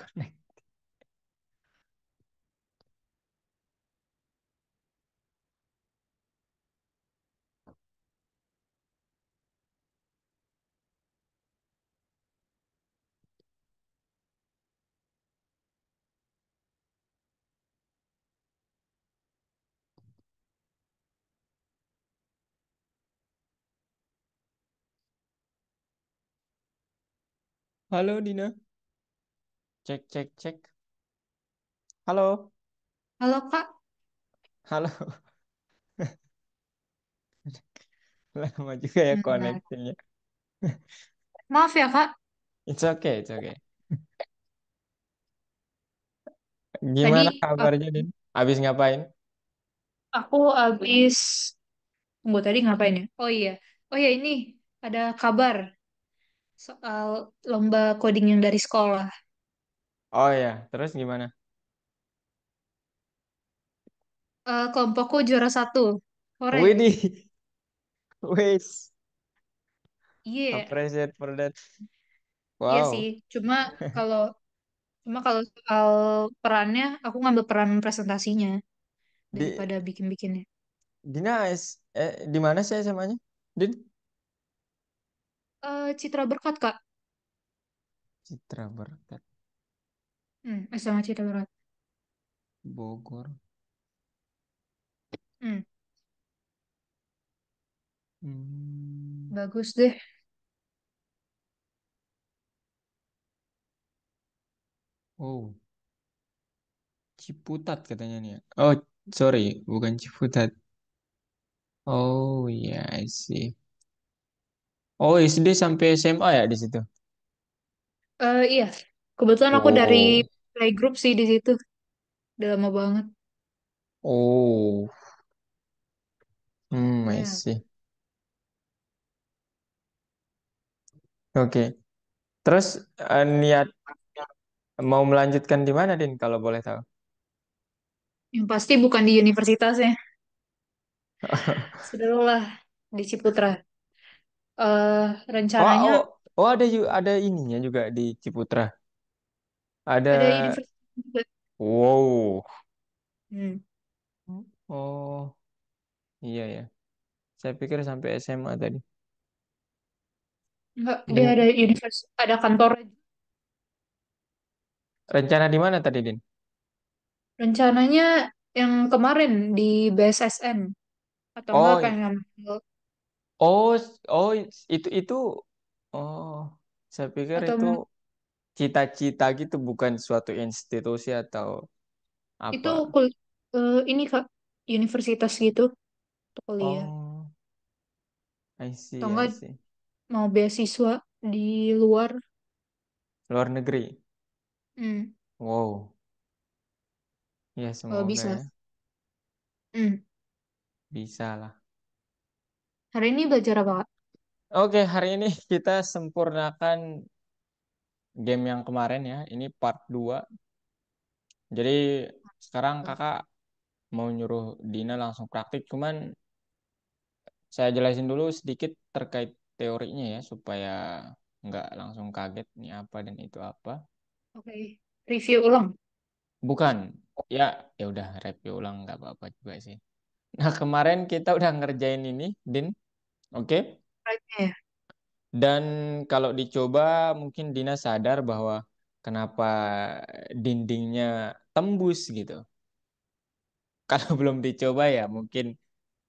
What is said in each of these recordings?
Connect. Halo Dina, cek cek cek. Halo, Halo Kak, halo. Lama juga ya bentar. connectingnya. Maaf ya Kak, It's okay, it's okay. tadi Gimana kabarnya, Din? Abis ngapain? aku habis, tunggu tadi ngapain ya? Oh iya ini ada kabar soal lomba coding yang dari sekolah. Oh ya, terus gimana? Kelompokku juara satu, keren. Widih, wis, Iya, appreciate for that. iya sih. Wow. Cuma kalau cuma kalau soal perannya, aku ngambil peran presentasinya Di daripada bikin-bikinnya. Dina di mana sih SMA-nya? Din? Citra Berkat Kak, Citra Berkat SMA Citra Berkat. Bogor. Hmm, Hmm. bagus deh. Oh, Ciputat katanya nih ya. Oh, sorry, bukan Ciputat. Oh iya, I see. Oh, SD sampai SMA ya di situ. Iya, kebetulan aku dari Oh, playgroup sih di situ. Udah lama banget. oh, I Ya. see. Oke. Terus niat mau melanjutkan di mana, Din? Kalau boleh tahu. Yang pasti bukan di universitasnya. Sudahlah di Ciputra. Oh, Rencananya oh, oh ada ininya juga di Ciputra. Ada. ada universitas juga. Wow. Hmm. Oh, iya ya. Saya pikir sampai SMA tadi. Enggak, dia Din, ada ada kantor. rencana di mana tadi, Din? Rencananya yang kemarin di BSSN atau enggak Oh, pengen ngambil oh, oh, itu. Oh, saya pikir atau itu cita-cita gitu, bukan suatu institusi atau itu apa. ini Kak universitas gitu untuk kuliah Oh, I atau see, I enggak see. mau beasiswa di luar. Luar negeri. Hmm. Wow, ya Kalau semoga bisa. ya. Hmm. Bisa lah. Hari ini belajar apa Kak? Oke, hari ini kita sempurnakan game yang kemarin ya. Ini part 2. Jadi sekarang kakak mau nyuruh Dina langsung praktik. Cuman saya jelasin dulu sedikit terkait teorinya ya. Supaya nggak langsung kaget nih apa dan itu apa. Oke, review ulang. Bukan. Ya, ya udah review ulang nggak apa-apa juga sih. Nah, kemarin kita udah ngerjain ini, Din. Oke. Slide-nya ya. Dan kalau dicoba mungkin Dina sadar bahwa kenapa dindingnya tembus gitu. Kalau belum dicoba ya mungkin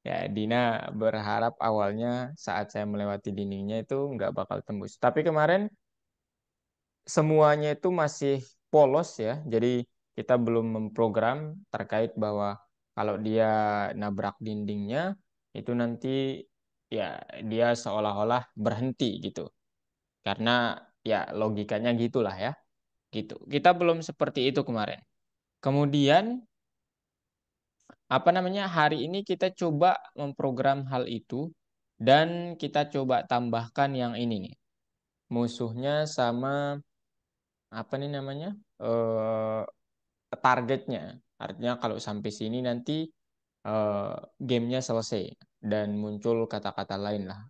ya Dina berharap awalnya saat saya melewati dindingnya itu nggak bakal tembus. Tapi kemarin semuanya itu masih polos ya. Jadi kita belum memprogram terkait bahwa kalau dia nabrak dindingnya itu nanti ya dia seolah-olah berhenti gitu. Karena ya logikanya gitulah ya. Gitu. Kita belum seperti itu kemarin. Kemudian apa namanya hari ini kita coba memprogram hal itu dan kita coba tambahkan yang ini nih. Musuhnya sama apa nih namanya? eh targetnya. Artinya kalau sampai sini nanti eh gamenya selesai dan muncul kata-kata lain lah.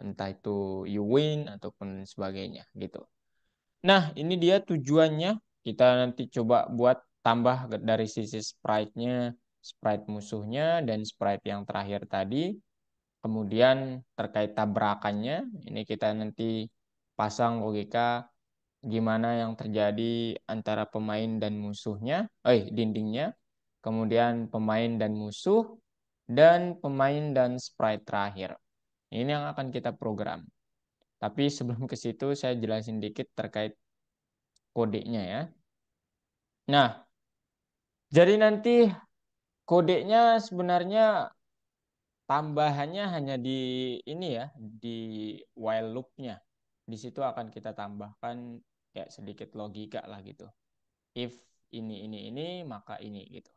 Entah itu you win ataupun sebagainya gitu. Nah, ini dia tujuannya. kita nanti coba buat tambah dari sisi sprite-nya, sprite musuhnya, dan sprite yang terakhir tadi. Kemudian terkait tabrakannya, ini kita nanti pasang logika gimana yang terjadi antara pemain dan musuhnya, dindingnya, kemudian pemain dan musuh, dan pemain dan sprite terakhir. Ini yang akan kita program. Tapi sebelum ke situ saya jelasin dikit terkait kodenya ya. Nah, jadi nanti kodenya sebenarnya tambahannya hanya di ini ya, di while loop-nya. Di situ akan kita tambahkan kayak sedikit logika lah gitu. If ini, maka ini gitu.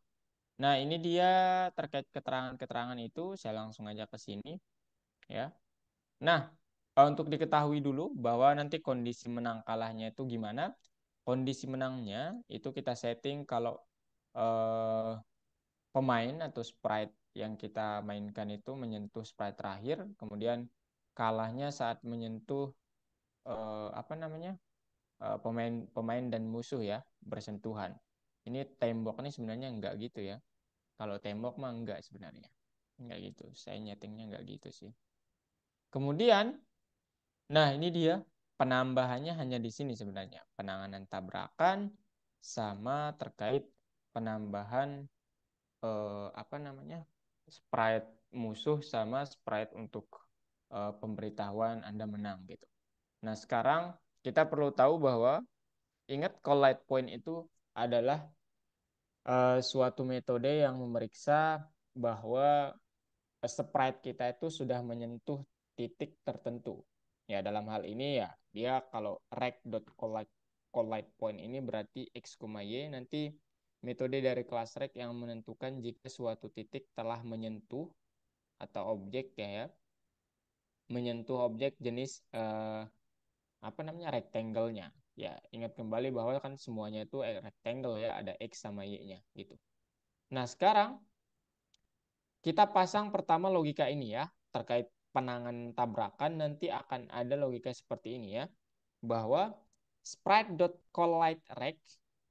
Nah, ini dia terkait keterangan-keterangan itu, saya langsung aja ke sini ya. Nah, untuk diketahui dulu bahwa nanti kondisi menang kalahnya itu gimana. Kondisi menangnya itu kita setting kalau eh, pemain atau sprite yang kita mainkan itu menyentuh sprite terakhir, kemudian kalahnya saat menyentuh apa namanya pemain dan musuh ya bersentuhan. Ini tembok ini sebenarnya enggak gitu ya. Kalau tembok mah enggak sebenarnya. Enggak gitu. Saya nyetingnya enggak gitu sih. Kemudian, nah ini dia penambahannya hanya di sini sebenarnya. Penanganan tabrakan sama terkait penambahan apa namanya sprite musuh sama sprite untuk pemberitahuan Anda menang gitu. Nah sekarang kita perlu tahu bahwa ingat collide point itu adalah suatu metode yang memeriksa bahwa sprite kita itu sudah menyentuh titik tertentu. Ya dalam hal ini ya dia kalau rect.collide collide point ini berarti x, y, nanti metode dari kelas rect yang menentukan jika suatu titik telah menyentuh atau objek ya menyentuh objek jenis apa namanya rectangle-nya. Ya, ingat kembali bahwa kan semuanya itu rectangle ya, ada x sama y-nya gitu. Nah, sekarang kita pasang pertama logika ini ya, terkait penanganan tabrakan nanti akan ada logika seperti ini ya, bahwa sprite.collideRect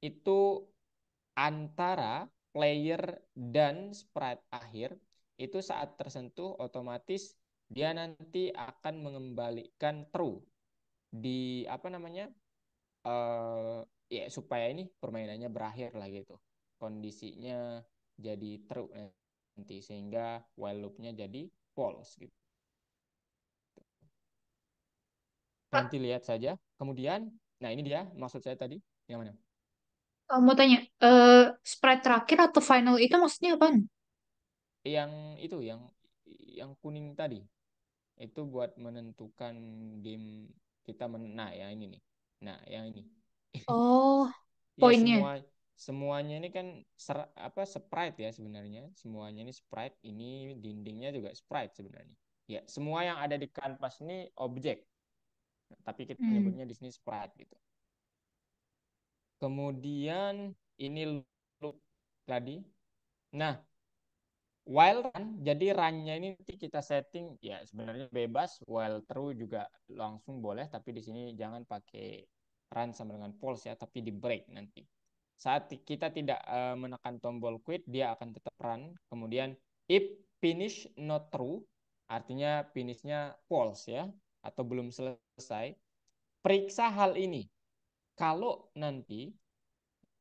itu antara player dan sprite akhir itu saat tersentuh otomatis dia nanti akan mengembalikan true di apa namanya ya supaya ini permainannya berakhir lah gitu kondisinya jadi true nanti sehingga while loopnya jadi false gitu. Nanti lihat saja kemudian nah ini dia maksud saya tadi yang mana Mau tanya, sprite terakhir atau final itu maksudnya apa? yang itu yang kuning tadi itu buat menentukan game kita nah yang ini nih nah yang ini Oh, ya poinnya. semuanya ini kan apa sprite ya sebenarnya semuanya ini sprite ini dindingnya juga sprite sebenarnya ya semua yang ada di kanvas ini objek tapi kita Hmm. nyebutnya di sini sprite gitu kemudian ini loop tadi nah while run jadi runnya ini nanti kita setting ya sebenarnya bebas while true juga langsung boleh tapi di sini jangan pakai run sama dengan false ya tapi di break nanti saat kita tidak menekan tombol quit dia akan tetap run kemudian if finish not true artinya finishnya false ya atau belum selesai periksa hal ini kalau nanti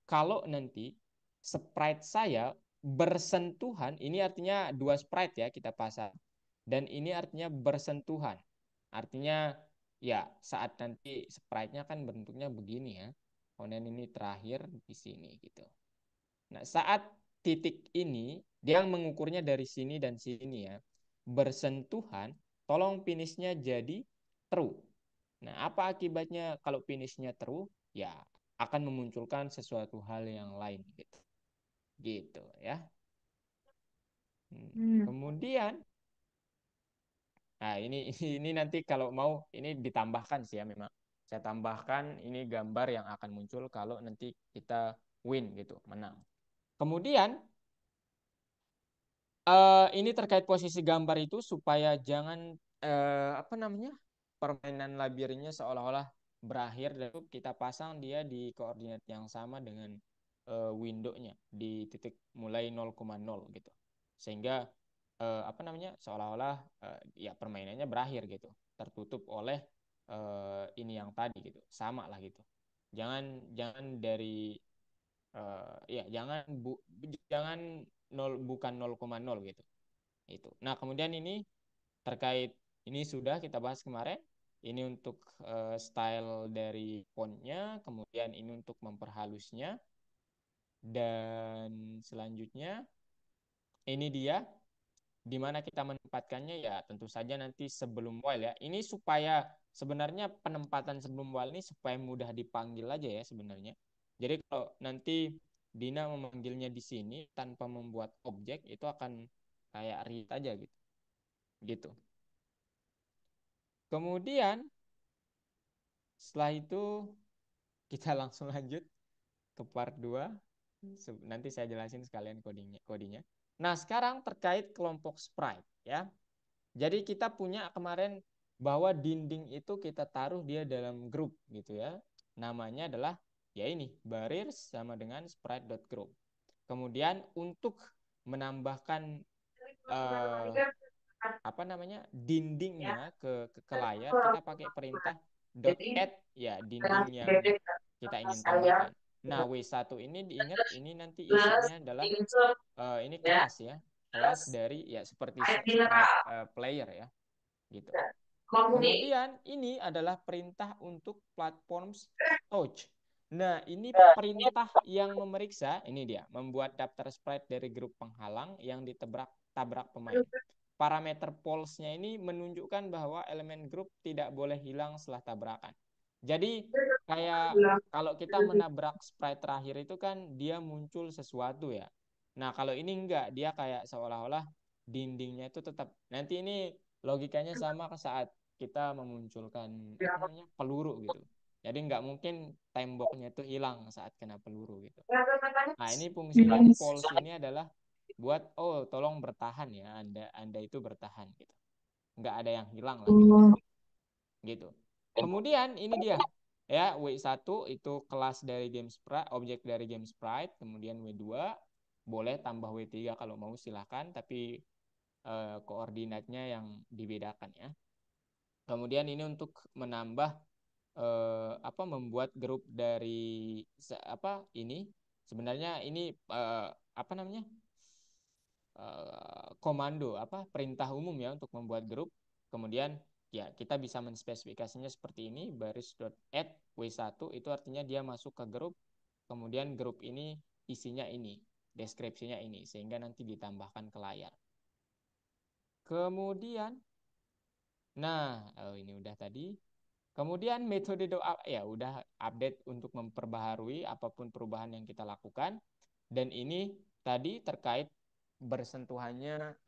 kalau nanti sprite saya bersentuhan, ini artinya dua sprite ya kita pasang. Dan ini artinya bersentuhan. Artinya ya saat nanti sprite-nya kan bentuknya begini ya. Kemudian ini terakhir di sini gitu. Nah saat titik ini dia mengukurnya dari sini dan sini ya. Bersentuhan, tolong finishnya jadi true. Nah, apa akibatnya kalau finishnya true? Ya, akan memunculkan sesuatu hal yang lain gitu. Gitu ya. Hmm. Kemudian, nah ini nanti kalau mau ini ditambahkan sih ya memang. Saya tambahkan ini gambar yang akan muncul kalau nanti kita win gitu, menang. Kemudian ini terkait posisi gambar itu supaya jangan apa namanya permainan labirinnya seolah-olah berakhir dan kita pasang dia di koordinat yang sama dengan window-nya di titik mulai 0,0 gitu. Sehingga apa namanya? Seolah-olah ya permainannya berakhir gitu. Tertutup oleh ini yang tadi gitu. Sama lah gitu. Jangan jangan dari ya jangan bukan 0,0 gitu. Itu. Nah, kemudian ini terkait ini sudah kita bahas kemarin. Ini untuk style dari fontnya, kemudian ini untuk memperhalusnya, dan selanjutnya ini dia di mana kita menempatkannya ya tentu saja nanti sebelum while ya. Ini supaya sebenarnya penempatan sebelum while ini supaya mudah dipanggil aja ya sebenarnya. Jadi kalau nanti Dina memanggilnya di sini tanpa membuat objek itu akan kayak read aja gitu. Gitu. Kemudian setelah itu kita langsung lanjut ke part 2. Nanti saya jelasin sekalian kodenya. Nah, sekarang terkait kelompok sprite ya. Jadi kita punya kemarin bahwa dinding itu kita taruh dia dalam grup gitu ya. Namanya adalah ya ini baris sama dengan sprite.group. Kemudian untuk menambahkan eh, apa namanya dindingnya ke layar kita pakai perintah .add ya dinding yang kita ingin tambahkan. Nah, W1 ini diingat ini nanti isinya adalah ini kelas ya. Kelas dari ya seperti sprite player ya gitu. Kemudian ini adalah perintah untuk platforms touch. Nah, ini perintah yang memeriksa, ini dia, membuat daftar sprite dari grup penghalang yang tabrak pemain. Parameter polls-nya ini menunjukkan bahwa elemen grup tidak boleh hilang setelah tabrakan. Jadi kayak kalau kita menabrak sprite terakhir itu kan dia muncul sesuatu ya. Nah, kalau ini enggak, dia kayak seolah-olah dindingnya itu tetap. Nanti ini logikanya sama saat kita memunculkan apa namanya peluru gitu. Jadi nggak mungkin temboknya itu hilang saat kena peluru gitu. Nah, ini fungsinya pulse ini adalah buat oh tolong bertahan ya Anda itu bertahan gitu. Nggak ada yang hilang lah gitu. Oh, Gitu. Kemudian ini dia ya W1 itu kelas dari game sprite, objek dari game sprite, kemudian W2 boleh tambah W3 kalau mau silahkan tapi koordinatnya yang dibedakan ya. Kemudian ini untuk menambah apa membuat grup dari apa ini sebenarnya ini apa namanya komando apa perintah umum ya untuk membuat grup. Kemudian ya kita bisa menspesifikasinya seperti ini baris.add w1 itu artinya dia masuk ke grup. Kemudian grup ini isinya ini, deskripsinya ini sehingga nanti ditambahkan ke layar. Kemudian nah, ini udah tadi. Kemudian metode doa ya udah update untuk memperbaharui apapun perubahan yang kita lakukan. Dan ini tadi terkait bersentuhannya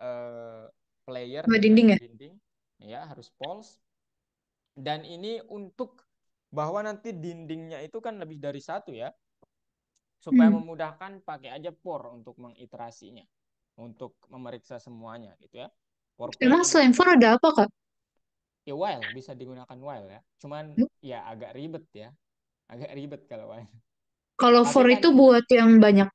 player nggak dengan dinding ya? dinding ya harus pulse. Dan ini untuk bahwa nanti dindingnya itu kan lebih dari satu ya. Supaya Hmm. memudahkan pakai aja for untuk mengiterasinya. Untuk memeriksa semuanya gitu ya. For Emang play gitu. selain for ada apa, Kak? Ya while bisa digunakan while ya. Cuman ya agak ribet ya. Agak ribet kalau while. Kalau Tapi for kan itu buat yang banyak.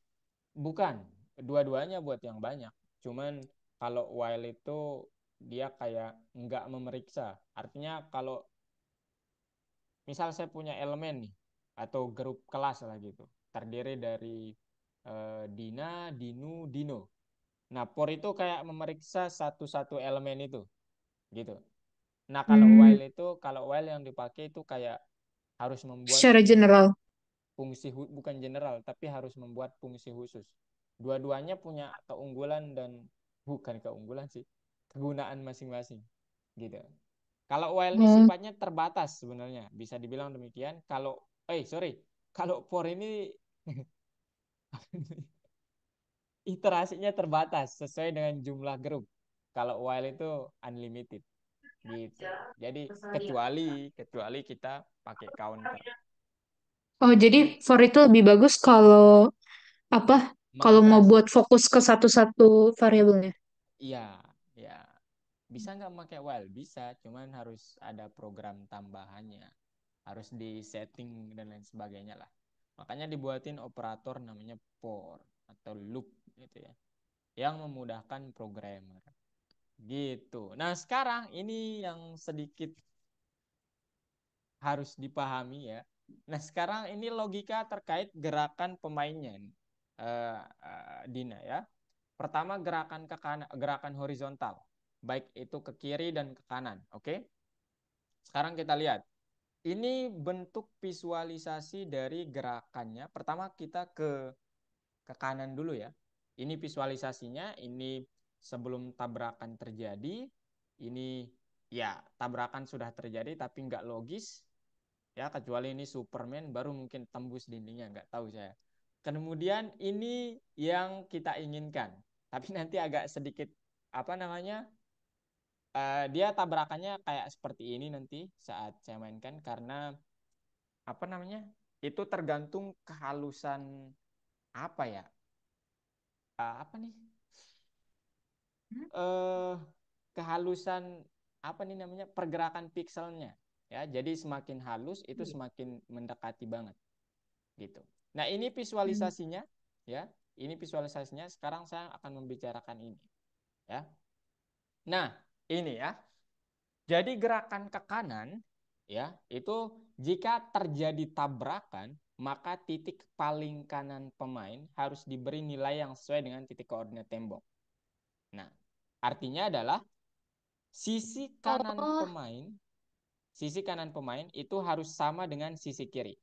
bukan dua-duanya buat yang banyak. Cuman kalau while itu dia kayak nggak memeriksa. Artinya kalau misal saya punya elemen nih atau grup kelas lah gitu. Terdiri dari Dina, Dinu, Dino. Nah, for itu kayak memeriksa satu-satu elemen itu gitu. Nah, Hmm, kalau while yang dipakai itu kayak harus membuat secara general. fungsi bukan general tapi harus membuat fungsi khusus. Dua-duanya punya keunggulan dan bukan keunggulan sih, kegunaan masing-masing gitu. Kalau while ini Oh, sifatnya terbatas sebenarnya, bisa dibilang demikian. Kalau for ini iterasinya terbatas sesuai dengan jumlah grup. Kalau while itu unlimited gitu. Jadi kecuali kita pakai counter. oh, jadi Ini for itu lebih bagus kalau apa? Kalau mau mengiterasi. buat fokus ke satu-satu variabelnya. Iya, ya. Bisa nggak pakai while? Bisa, cuman harus ada program tambahannya. harus di setting dan lain sebagainya lah. Makanya dibuatin operator namanya for atau loop gitu ya, yang memudahkan programmer gitu. Nah sekarang ini yang sedikit harus dipahami ya. Nah sekarang ini logika terkait gerakan pemainnya nih, Dina ya. Pertama gerakan ke kanan, gerakan horizontal, baik itu ke kiri dan ke kanan. Oke. Sekarang kita lihat. Ini bentuk visualisasi dari gerakannya. Pertama kita ke kanan dulu ya. Ini visualisasinya, ini sebelum tabrakan terjadi. Ini ya tabrakan sudah terjadi tapi nggak logis. Ya kecuali ini Superman baru mungkin tembus dindingnya, nggak tahu saya. Kemudian ini yang kita inginkan. Tapi nanti agak sedikit apa namanya, dia tabrakannya kayak seperti ini nanti saat saya mainkan karena apa namanya itu tergantung kehalusan apa ya, apa nih, Hmm? eh kehalusan apa nih namanya pergerakan pixelnya ya, jadi semakin halus itu semakin mendekati banget gitu. Nah ini Hmm. visualisasinya ya, ini visualisasinya. Sekarang saya akan membicarakan ini ya. Nah ini ya, jadi gerakan ke kanan ya itu jika terjadi tabrakan maka titik paling kanan pemain harus diberi nilai yang sesuai dengan titik koordinat tembok. Nah, artinya adalah sisi kanan Oh, pemain, sisi kanan pemain itu harus sama dengan sisi kiri.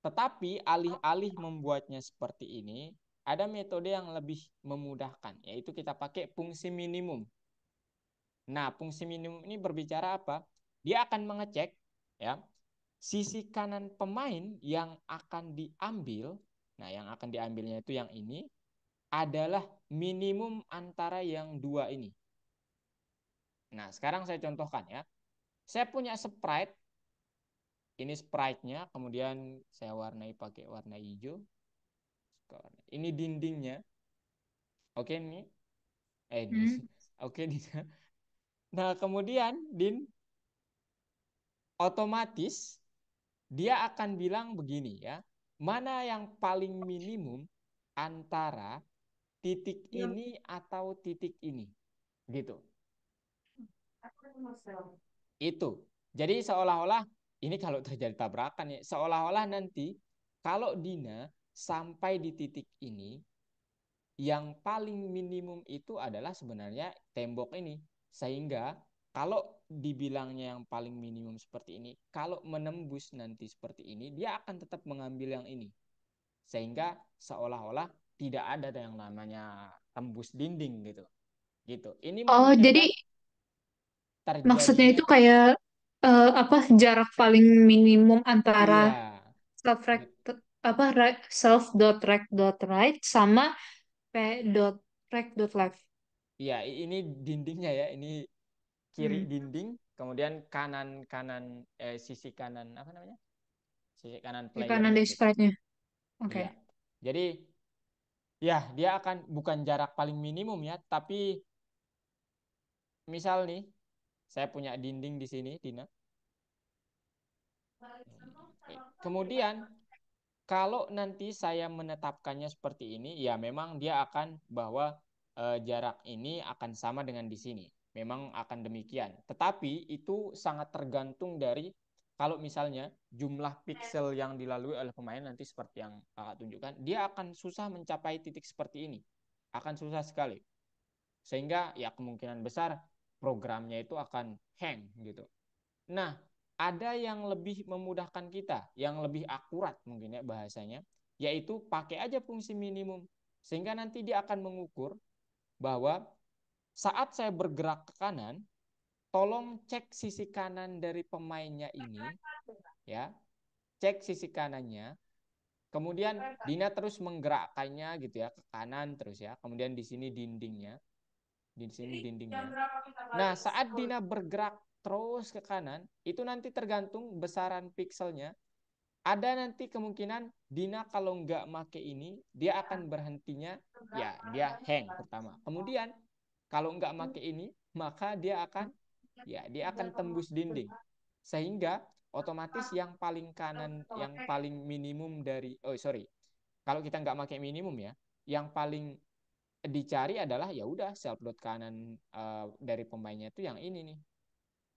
Tetapi alih-alih membuatnya seperti ini, ada metode yang lebih memudahkan, yaitu kita pakai fungsi minimum. Nah, fungsi minimum ini berbicara apa? Dia akan mengecek ya sisi kanan pemain yang akan diambil. Nah, yang akan diambilnya itu yang ini adalah minimum antara yang dua ini. Nah, sekarang saya contohkan ya. Saya punya sprite, ini sprite-nya, kemudian saya warnai pakai warna hijau. Ini dindingnya. Oke nih. Ini. hmm. Oke, nah, kemudian Din otomatis dia akan bilang begini ya. Mana yang paling minimum antara titik ini atau titik ini? Gitu. Itu. Jadi seolah-olah ini kalau terjadi tabrakan ya, seolah-olah nanti kalau Dina sampai di titik ini, yang paling minimum itu adalah sebenarnya tembok ini. Sehingga kalau dibilangnya yang paling minimum seperti ini, kalau menembus nanti seperti ini, dia akan tetap mengambil yang ini. Sehingga seolah-olah tidak ada yang namanya tembus dinding gitu. Gitu. Ini Oh, jadi mencegah maksudnya terjadinya itu kayak apa jarak paling minimum antara iya. self rect apa self dot rect dot right sama p dot rect dot left. Iya, ini dindingnya ya. Ini kiri Hmm. dinding, kemudian kanan kanan sisi kanan apa namanya? Sisi kanan Di kanan playernya dari gitu. sprite-nya. Oke. Iya. Jadi ya dia akan bukan jarak paling minimum ya, tapi misal nih saya punya dinding di sini, Dina. Kemudian kalau nanti saya menetapkannya seperti ini, ya memang dia akan bahwa jarak ini akan sama dengan di sini. Memang akan demikian. Tetapi itu sangat tergantung dari kalau misalnya jumlah piksel yang dilalui oleh pemain nanti seperti yang kakak tunjukkan, dia akan susah mencapai titik seperti ini. Akan susah sekali. Sehingga ya kemungkinan besar programnya itu akan hang gitu. Nah, ada yang lebih memudahkan kita, yang lebih akurat mungkin ya bahasanya, yaitu pakai aja fungsi minimum. Sehingga nanti dia akan mengukur bahwa saat saya bergerak ke kanan, tolong cek sisi kanan dari pemainnya ini, ya, cek sisi kanannya. Kemudian Dina terus menggerakkannya gitu ya ke kanan terus ya. Kemudian di sini dindingnya, di sini dindingnya. Nah, saat Dina bergerak terus ke kanan, itu nanti tergantung besaran pixelnya. Ada nanti kemungkinan Dina kalau nggak make ini, dia akan berhentinya, ya dia hang pertama. Kemudian kalau nggak make ini, maka dia akan tembus dinding. Sehingga otomatis yang paling kanan, yang paling minimum dari, oh sorry, kalau kita nggak pakai minimum ya, yang paling dicari adalah ya udah self dot kanan dari pemainnya itu yang ini nih.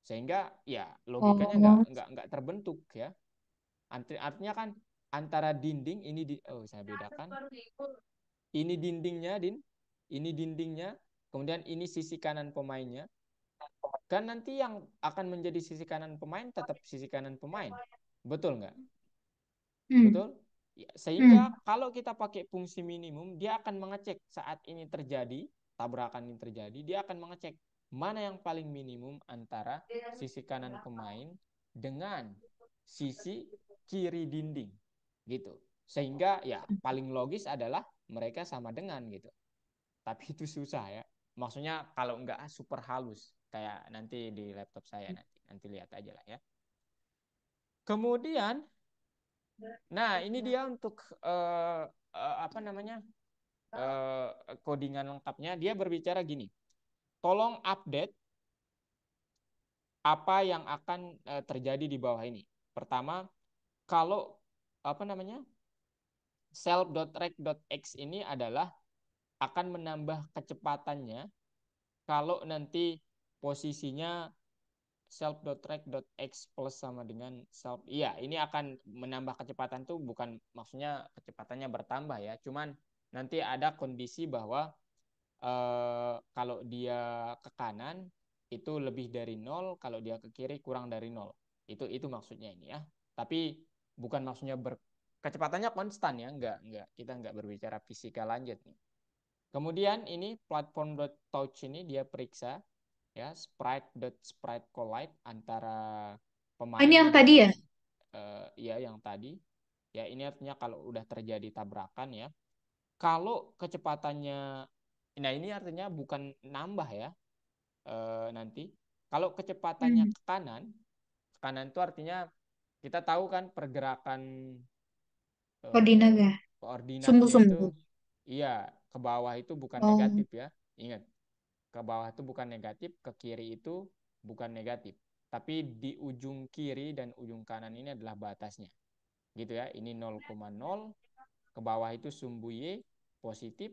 Sehingga ya logikanya Oh, nggak terbentuk ya. Artinya kan antara dinding ini oh saya bedakan. Ini dindingnya, Din. Ini dindingnya, kemudian ini sisi kanan pemainnya. Kan nanti yang akan menjadi sisi kanan pemain tetap sisi kanan pemain. Betul nggak? hmm, Betul? Ya, sehingga hmm. kalau kita pakai fungsi minimum, dia akan mengecek saat ini terjadi, tabrakan ini terjadi, dia akan mengecek mana yang paling minimum antara sisi kanan pemain dengan sisi kiri dinding. Gitu. Sehingga ya paling logis adalah mereka sama dengan gitu. Tapi itu susah ya. Maksudnya kalau nggak super halus. Kayak nanti di laptop saya nanti. Nanti lihat aja lah ya. Kemudian, nah ini dia untuk apa namanya uh, codingan lengkapnya. Dia berbicara gini, tolong update apa yang akan terjadi di bawah ini. Pertama, kalau apa namanya self.rect.x ini adalah akan menambah kecepatannya kalau nanti posisinya self.rect.x plus sama dengan self. Iya, ini akan menambah kecepatan tuh bukan maksudnya kecepatannya bertambah ya, cuman nanti ada kondisi bahwa kalau dia ke kanan itu lebih dari nol, kalau dia ke kiri kurang dari nol. Itu maksudnya ini ya. Tapi bukan maksudnya kecepatannya konstan ya, enggak. Kita enggak berbicara fisika lanjut nih. Kemudian ini platform.touch ini dia periksa ya sprite collide antara Oh, ini pemain yang tadi ya? dengan ya yang tadi ya ini artinya kalau udah terjadi tabrakan ya kalau kecepatannya nah ini artinya bukan nambah ya nanti kalau kecepatannya Hmm. ke kanan itu artinya kita tahu kan pergerakan Koordinatnya. koordinatnya itu Sumbu-sumbu. iya ke bawah itu bukan Oh, negatif ya ingat ke bawah itu bukan negatif, ke kiri itu bukan negatif. Tapi di ujung kiri dan ujung kanan ini adalah batasnya. Gitu ya, ini 0,0, ke bawah itu sumbu Y positif,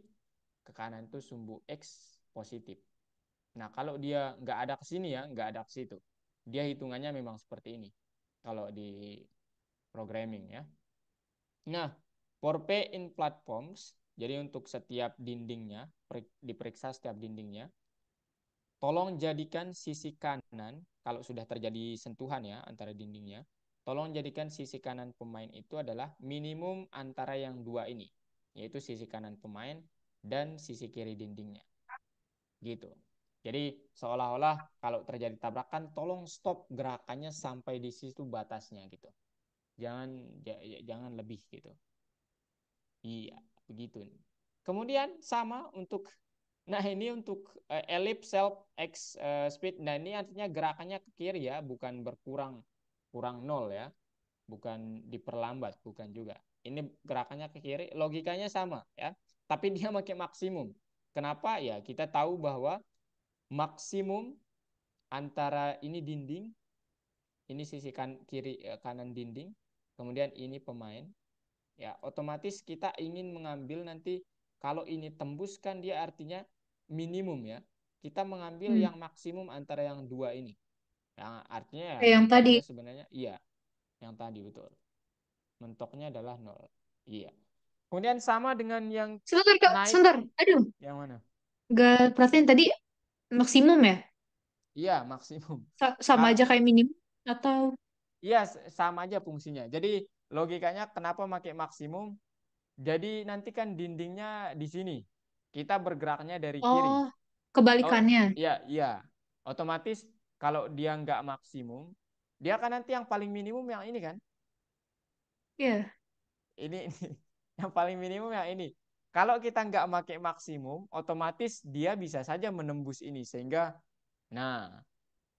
ke kanan itu sumbu X positif. Nah, kalau dia nggak ada ke sini ya, nggak ada ke situ. Dia hitungannya memang seperti ini. Kalau di programming ya. Nah, for P in platforms, jadi untuk setiap dindingnya, diperiksa setiap dindingnya, tolong jadikan sisi kanan, kalau sudah terjadi sentuhan ya antara dindingnya, tolong jadikan sisi kanan pemain itu adalah minimum antara yang dua ini, yaitu sisi kanan pemain dan sisi kiri dindingnya. Gitu. Jadi seolah-olah kalau terjadi tabrakan, tolong stop gerakannya sampai di situ batasnya gitu. Jangan jangan lebih gitu. Iya, begitu. Kemudian sama untuk nah ini untuk ellipse self x speed. Nah, ini artinya gerakannya ke kiri ya, bukan berkurang kurang nol ya, bukan diperlambat, bukan juga. Ini gerakannya ke kiri, logikanya sama ya. Tapi dia pakai maksimum. Kenapa? Ya, kita tahu bahwa maksimum antara ini dinding, ini sisi kiri kanan dinding, kemudian ini pemain ya otomatis kita ingin mengambil nanti kalau ini tembus kan dia artinya minimum ya kita mengambil hmm. yang maksimum antara yang dua ini yang artinya ya Kayak yang tadi. mentoknya sebenarnya iya yang tadi betul mentoknya adalah nol iya kemudian sama dengan yang Sebentar, Kak. naik Sebentar. Aduh. yang mana Gak perhatiin tadi maksimum ya? iya maksimum Sama aja kayak minimum? Atau... iya sama aja fungsinya jadi logikanya kenapa pakai maksimum jadi nanti kan dindingnya di sini kita bergeraknya dari kiri. Oh, Oh kebalikannya. iya iya. Otomatis kalau dia nggak maksimum, dia kan nanti yang paling minimum yang ini kan. Iya. Ini yang paling minimum yang ini. Kalau kita nggak pakai maksimum, otomatis dia bisa saja menembus ini sehingga, nah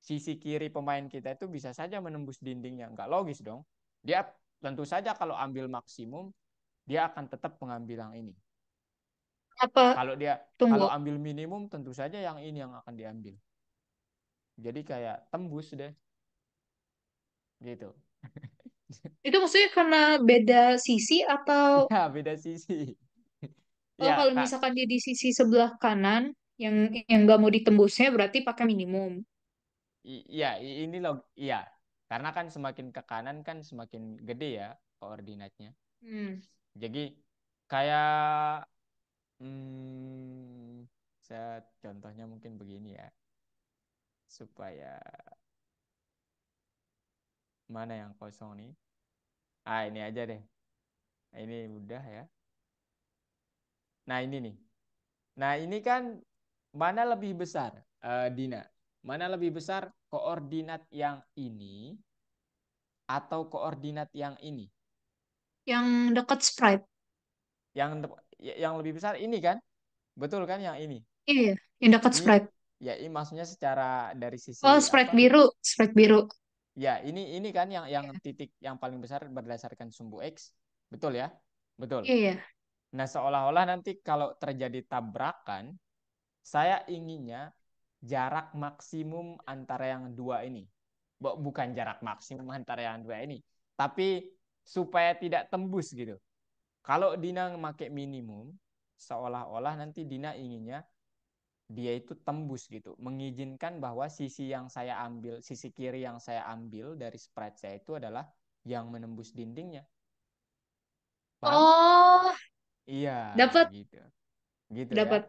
sisi kiri pemain kita itu bisa saja menembus dindingnya. Nggak logis dong. Dia tentu saja kalau ambil maksimum, dia akan tetap mengambil yang ini. Apa? Kalau dia Tunggu. kalau ambil minimum, tentu saja yang ini yang akan diambil. Jadi kayak tembus deh, gitu. Itu maksudnya karena beda sisi atau Ya, beda sisi. oh Ya, kalau Kak. misalkan dia di sisi sebelah kanan yang nggak mau ditembusnya berarti pakai minimum. Iya, ini loh, iya. Karena kan semakin ke kanan kan semakin gede ya koordinatnya. Hmm. Jadi kayak saya contohnya mungkin begini ya, supaya mana yang kosong nih? Ah, ini aja deh. Ini udah ya. Nah, ini nih. Nah, ini kan mana lebih besar, Dina? Mana lebih besar koordinat yang ini atau koordinat yang ini? Yang dekat sprite. Yang yang lebih besar ini kan? Betul kan yang ini? Iya, ya, yang dekat Ini sprite. ya ini maksudnya secara dari Oh, sisi sprite apa? biru, sprite biru. Ya, ini kan yang titik yang paling besar berdasarkan sumbu X. Betul ya? Betul. Iya, iya. Nah, seolah-olah nanti kalau terjadi tabrakan, saya inginnya jarak maksimum antara yang dua ini. Bukan jarak maksimum antara yang dua ini, tapi supaya tidak tembus gitu. Kalau Dina memakai minimum, seolah-olah nanti Dina inginnya dia itu tembus gitu, mengizinkan bahwa sisi yang saya ambil, sisi kiri yang saya ambil dari sprite saya itu adalah yang menembus dindingnya. Paham? Oh, Iya, dapat, gitu. Gitu ya. dapat.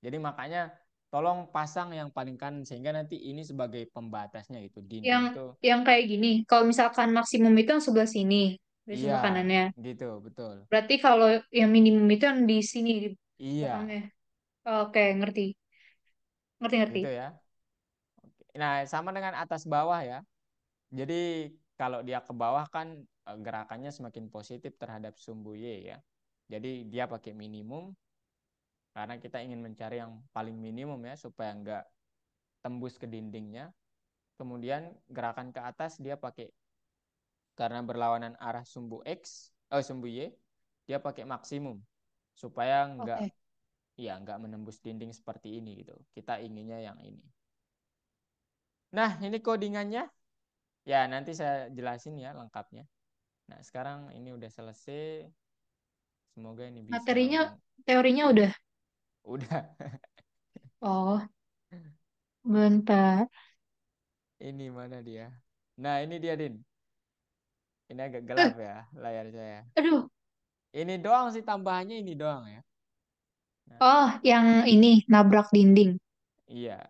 Jadi makanya tolong pasang yang paling kanan sehingga nanti ini sebagai pembatasnya gitu. Dinding Yang itu yang kayak gini. Kalau misalkan maksimum itu yang sebelah sini, di iya, sebelah kanannya. gitu, betul. Berarti kalau yang minimum itu yang di sini di Iya, belakangnya. Oke, ngerti. Ngerti, ngerti. gitu ya. Nah, sama dengan atas bawah ya. Jadi kalau dia ke bawah kan gerakannya semakin positif terhadap sumbu Y ya. Jadi dia pakai minimum karena kita ingin mencari yang paling minimum ya supaya nggak tembus ke dindingnya. Kemudian gerakan ke atas dia pakai karena berlawanan arah sumbu X, sumbu Y, dia pakai maksimum supaya Oke. nggak menembus dinding seperti ini gitu. Kita inginnya yang ini. Nah, ini codingannya. Ya, nanti saya jelasin ya lengkapnya. Nah, sekarang ini udah selesai. Semoga ini bisa Materinya, teorinya udah. udah. Oh, bentar. Ini mana dia? Nah, ini dia, Din. Ini agak Eh, gelap ya layar saya. aduh. Ini doang sih tambahannya ini doang ya. Nah, Oh, yang ini nabrak dinding. iya.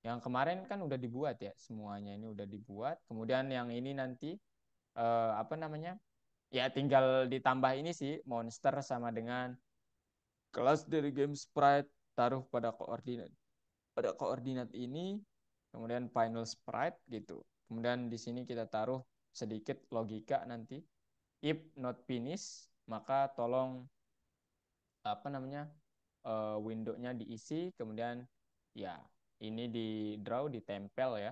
Yang kemarin kan udah dibuat ya, semuanya ini udah dibuat. Kemudian yang ini nanti apa namanya? Ya tinggal ditambah ini sih, monster sama dengan kelas dari game sprite taruh pada koordinat ini, kemudian final sprite gitu. Kemudian di sini kita taruh sedikit logika nanti. If not finish, maka tolong apa namanya? Window-nya diisi, kemudian ya ini di draw ditempel ya.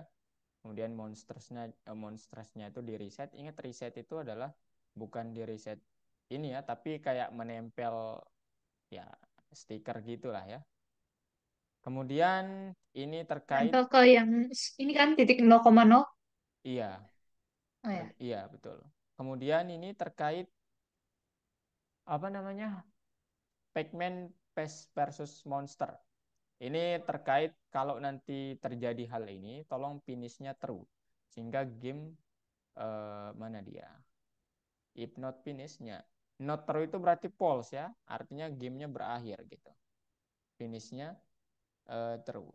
Kemudian monstersnya itu di reset. Ingat reset itu adalah bukan di reset ini ya, tapi kayak menempel ya stiker gitulah ya. Kemudian ini terkait Nempel ke yang ini kan titik 0,0. iya, Oh ya. iya betul. Kemudian ini terkait apa namanya? Pac-Man versus Monster. Ini terkait kalau nanti terjadi hal ini, tolong finishnya true. Sehingga game mana dia? If not finishnya. Not true itu berarti false ya. Artinya gamenya berakhir gitu. Finishnya true.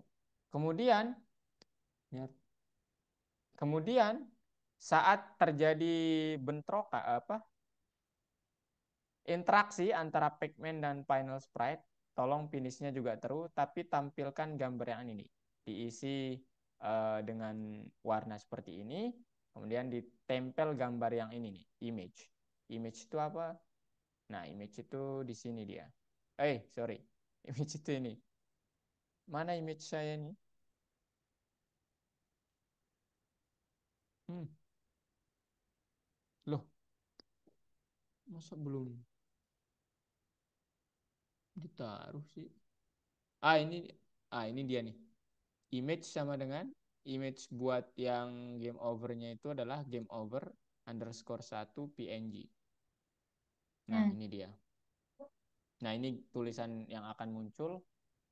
Kemudian, ya, kemudian saat terjadi bentrok apa interaksi antara Pac-Man dan Final Sprite, tolong finishnya juga true, tapi tampilkan gambar yang ini. Diisi dengan warna seperti ini, kemudian ditempel gambar yang ini nih, image. Image itu apa? Nah, image itu di sini dia. Sorry. Image itu ini. Mana image saya nih? Hmm, loh, masa belum ditaruh sih? Ah, ini dia nih. Image sama dengan image buat yang game overnya itu adalah game over underscore 1 PNG. Nah, Hmm. ini dia. Nah, ini tulisan yang akan muncul.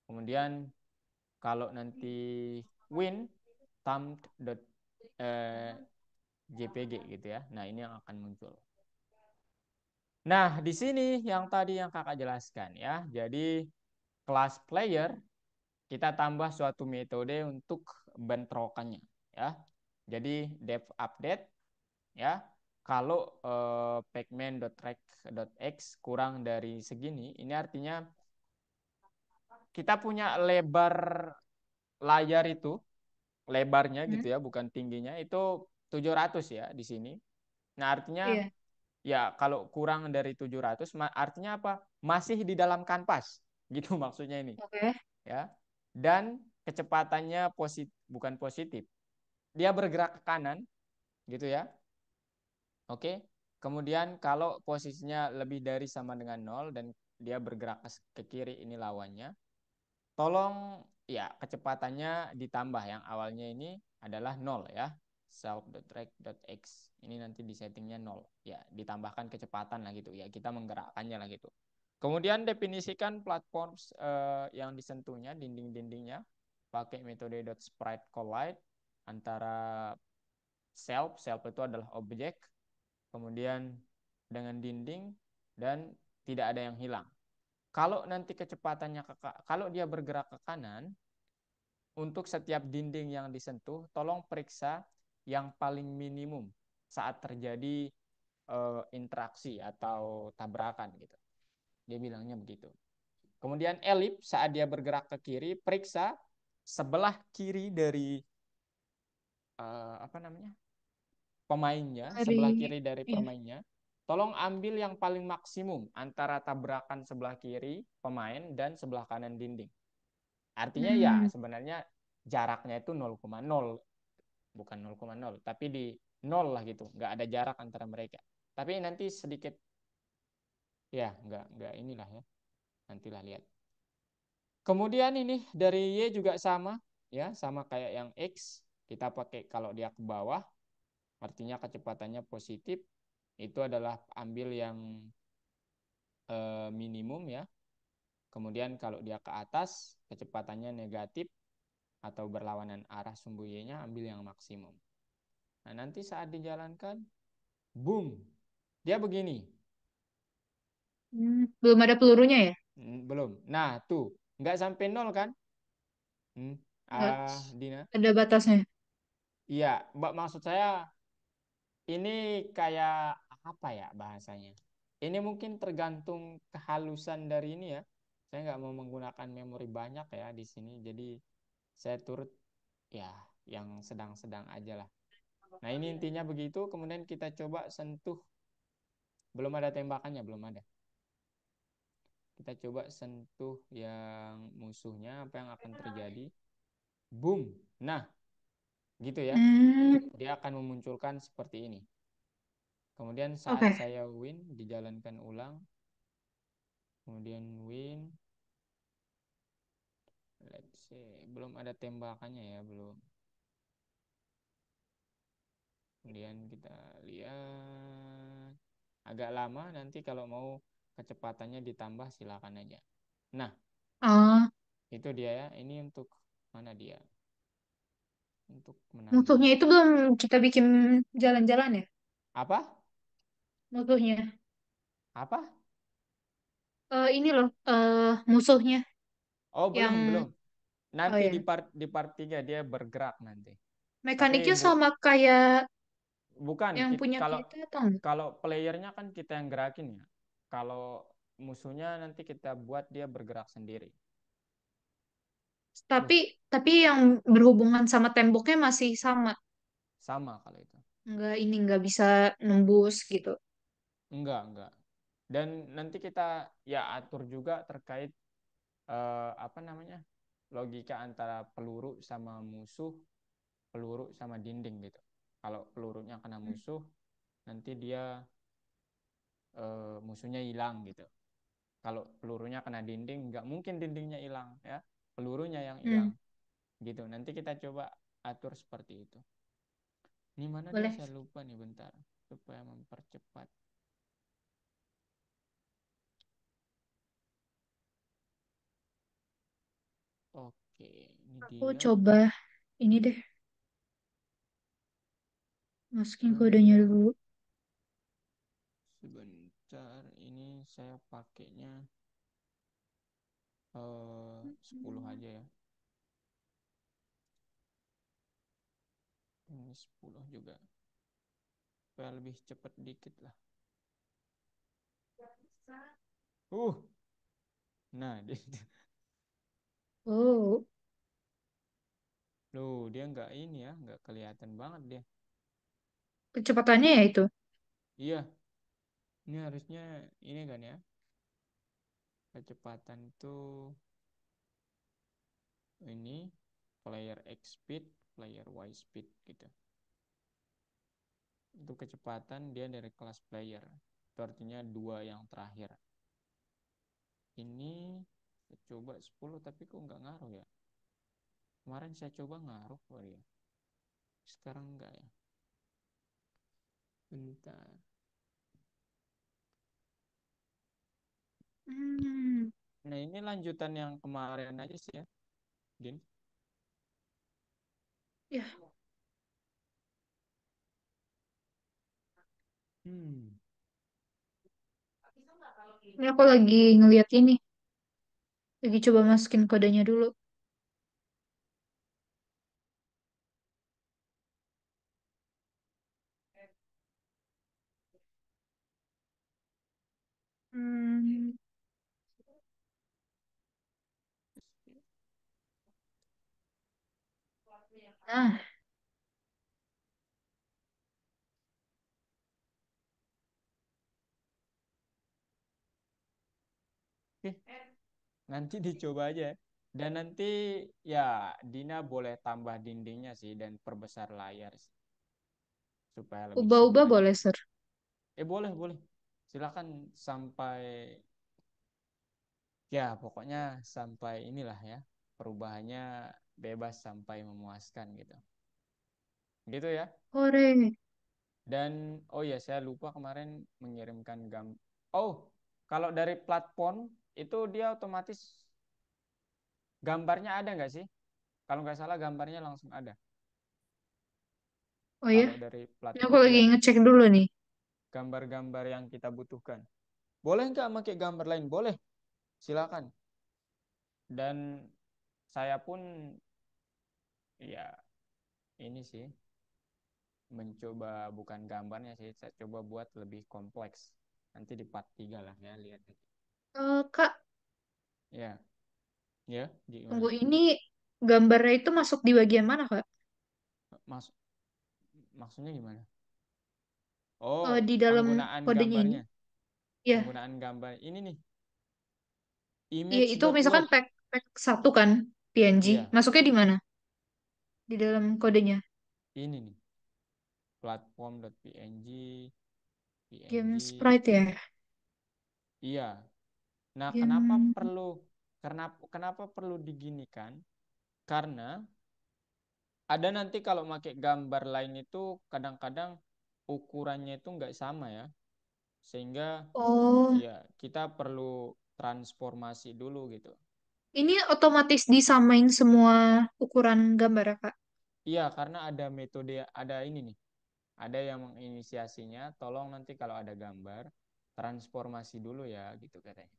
Kemudian kalau nanti win thumbed.jpg gitu ya. Nah, ini yang akan muncul. Nah, di sini yang tadi yang kakak jelaskan ya. Jadi kelas player kita tambah suatu metode untuk bentrokannya ya. Jadi dev update ya. Kalau pacman.rect.x kurang dari segini, ini artinya kita punya lebar layar itu, lebarnya Hmm. gitu ya, bukan tingginya itu 700 ya di sini. Nah, artinya Iya. ya kalau kurang dari 700 artinya apa? Masih di dalam kanvas. Gitu maksudnya ini, Oke. ya. Dan kecepatannya bukan positif. Dia bergerak ke kanan gitu ya. Oke. Kemudian kalau posisinya lebih dari sama dengan nol dan dia bergerak ke kiri, ini lawannya. Tolong ya kecepatannya ditambah, yang awalnya ini adalah nol ya. Self.track.x ini nanti di settingnya nol ya, ditambahkan kecepatan lah gitu ya, kita menggerakkannya lah gitu. Kemudian definisikan platform yang disentuhnya, dinding-dindingnya, pakai metode .sprite collide antara self itu adalah objek, kemudian dengan dinding, dan tidak ada yang hilang. Kalau nanti kecepatannya kalau dia bergerak ke kanan, untuk setiap dinding yang disentuh, tolong periksa yang paling minimum saat terjadi interaksi atau tabrakan gitu. Dia bilangnya begitu. Kemudian elip saat dia bergerak ke kiri, periksa sebelah kiri dari apa namanya? Pemainnya, Dari, sebelah kiri dari ya. pemainnya. Tolong ambil yang paling maksimum antara tabrakan sebelah kiri pemain dan sebelah kanan dinding. Artinya ya Hmm. sebenarnya jaraknya itu 0,0, bukan 0,0, tapi di nol lah gitu, nggak ada jarak antara mereka. Tapi nanti sedikit ya nggak inilah ya, nantilah lihat. Kemudian ini dari Y juga sama ya, sama kayak yang X, kita pakai kalau dia ke bawah artinya kecepatannya positif, itu adalah ambil yang minimum ya. Kemudian kalau dia ke atas kecepatannya negatif atau berlawanan arah sumbu Y-nya, ambil yang maksimum. Nah, nanti saat dijalankan, boom, dia begini. Belum ada pelurunya ya? Belum. Nah, tuh, nggak sampai nol kan? Hmm. Nggak Dina. ada batasnya. Iya, maksud saya ini kayak apa ya bahasanya? Ini mungkin tergantung kehalusan dari ini ya. Saya nggak mau menggunakan memori banyak ya di sini. Jadi saya turut ya yang sedang-sedang aja lah. Nah, ini intinya begitu. Kemudian kita coba sentuh. Belum ada tembakannya, belum ada. Kita coba sentuh yang musuhnya, apa yang akan terjadi. Boom. Nah, gitu ya. Hmm. Dia akan memunculkan seperti ini. Kemudian saat Oke. saya win, dijalankan ulang. Kemudian win. Let's see. Belum ada tembakannya ya, belum. Kemudian kita lihat. Agak lama, nanti kalau mau kecepatannya ditambah silakan aja. Nah, Ah, itu dia ya. Ini untuk mana dia? Untuk menambah. musuhnya itu belum kita bikin jalan-jalan ya? Apa? Musuhnya. Apa? Ini loh, musuhnya Oh, yang, belum. oh Nanti ya, di part 3 dia bergerak nanti. Tapi mekaniknya sama kayak bukan yang punya kalau kita atau enggak? kalau playernya kan kita yang gerakin ya. Kalau musuhnya nanti kita buat dia bergerak sendiri. Loh, Tapi yang berhubungan sama temboknya masih sama. sama kalau itu. Nggak bisa nembus gitu. Enggak. Dan nanti kita ya atur juga terkait apa namanya? Logika antara peluru sama musuh, peluru sama dinding gitu. Kalau pelurunya kena musuh, nanti dia musuhnya hilang gitu. Kalau pelurunya kena dinding, nggak mungkin dindingnya hilang ya, pelurunya yang Hmm. hilang gitu. Nanti kita coba atur seperti itu. Ini mana dia, Boleh. saya lupa nih, bentar, supaya mempercepat. Oke, ini Aku dia. coba ini deh, masukin kodenya Eh, dulu. Sebentar, ini saya pakainya 10 aja ya. Ini 10 juga. Supaya lebih cepet dikit lah. Uh, nah, Oh, loh, dia nggak ini ya, nggak kelihatan banget dia. kecepatannya ya itu. Iya, ini harusnya ini kan ya, kecepatan itu ini player X speed, player Y speed gitu. Itu kecepatan dia dari kelas player. Itu artinya dua yang terakhir. Ini saya coba 10 tapi kok nggak ngaruh ya. Kemarin saya coba ngaruh kok ya. Sekarang enggak ya. Bentar. Hmm, Nah, ini lanjutan yang kemarin aja sih ya, Din. ya. Hmm. Ini aku lagi ngeliat ini, lagi coba masukin kodenya dulu. Hmm, nah, Oke, nanti dicoba aja ya. Dan nanti ya Dina boleh tambah dindingnya sih dan perbesar layar sih, supaya lebih ubah-ubah seru aja. boleh, Sir. Boleh, boleh. Silakan sampai ya pokoknya sampai inilah ya. Perubahannya bebas sampai memuaskan gitu. Gitu ya. Kore. Dan oh ya, saya lupa kemarin mengirimkan Oh, kalau dari platform itu dia otomatis gambarnya ada nggak sih? Kalau nggak salah gambarnya langsung ada. Oh ya, Kalau dari ini aku platform, lagi ya, ngecek dulu nih. gambar-gambar yang kita butuhkan. Boleh nggak pakai gambar lain? Boleh, silakan. Dan saya pun ya ini sih mencoba bukan gambarnya sih, saya coba buat lebih kompleks. Nanti di part 3 lah ya, lihat. Kak, Ya, ya, tunggu gimana? ini gambarnya itu masuk di bagian mana, Kak? Mas, maksudnya gimana? Oh, Di dalam penggunaan kodenya ini. gambarnya. Ya, Penggunaan gambar. Ini nih, iya itu misalkan image.load. pack satu kan PNG. Iya, Masuknya di mana? Di dalam kodenya. ini nih. Platform.png, PNG. Game sprite ya. Iya. Nah, Game. kenapa perlu diginikan? Karena ada nanti kalau pakai gambar lain itu kadang-kadang ukurannya itu nggak sama ya. Sehingga Oh, ya kita perlu transformasi dulu gitu. ini otomatis disamain semua ukuran gambar ya, Kak? Iya, karena ada metode, ada ini nih. Ada yang menginisiasinya, tolong nanti kalau ada gambar, transformasi dulu ya, gitu katanya.